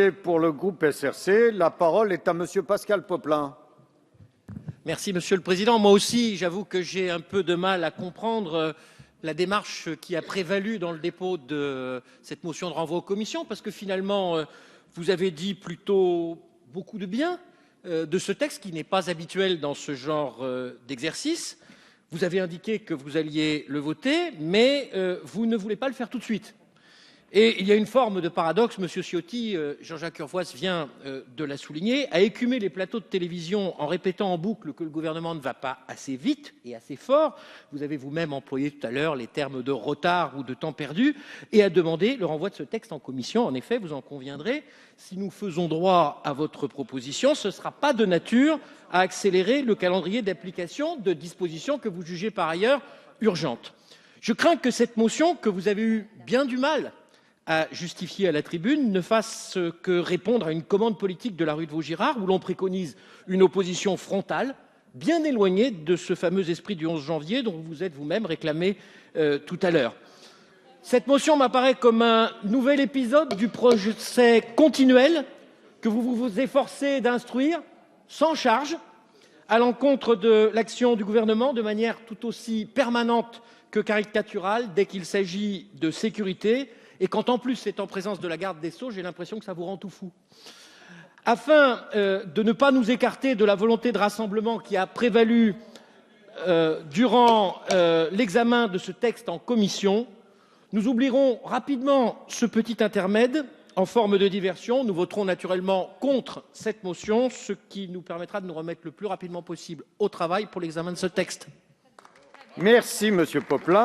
Et pour le groupe SRC, la parole est à Monsieur Pascal Popelin. Merci Monsieur le Président. Moi aussi, j'avoue que j'ai un peu de mal à comprendre la démarche qui a prévalu dans le dépôt de cette motion de renvoi aux commissions, parce que finalement, vous avez dit plutôt beaucoup de bien de ce texte qui n'est pas habituel dans ce genre d'exercice. Vous avez indiqué que vous alliez le voter, mais vous ne voulez pas le faire tout de suite. Et il y a une forme de paradoxe, Monsieur Ciotti, Jean-Jacques Urvoas vient de la souligner, à écumer les plateaux de télévision en répétant en boucle que le gouvernement ne va pas assez vite et assez fort. Vous avez vous-même employé tout à l'heure les termes de retard ou de temps perdu, et à demander le renvoi de ce texte en commission. En effet, vous en conviendrez, si nous faisons droit à votre proposition, ce ne sera pas de nature à accélérer le calendrier d'application de dispositions que vous jugez par ailleurs urgentes. Je crains que cette motion, que vous avez eu bien du mal à justifier à la tribune, ne fasse que répondre à une commande politique de la rue de Vaugirard, où l'on préconise une opposition frontale, bien éloignée de ce fameux esprit du 11 janvier dont vous êtes vous-même réclamé tout à l'heure. Cette motion m'apparaît comme un nouvel épisode du procès continuel que vous vous efforcez d'instruire sans charge à l'encontre de l'action du gouvernement de manière tout aussi permanente que caricaturale dès qu'il s'agit de sécurité, et quand en plus c'est en présence de la garde des Sceaux, j'ai l'impression que ça vous rend tout fou. Afin de ne pas nous écarter de la volonté de rassemblement qui a prévalu durant l'examen de ce texte en commission, nous oublierons rapidement ce petit intermède en forme de diversion. Nous voterons naturellement contre cette motion, ce qui nous permettra de nous remettre le plus rapidement possible au travail pour l'examen de ce texte. Merci Monsieur Popelin.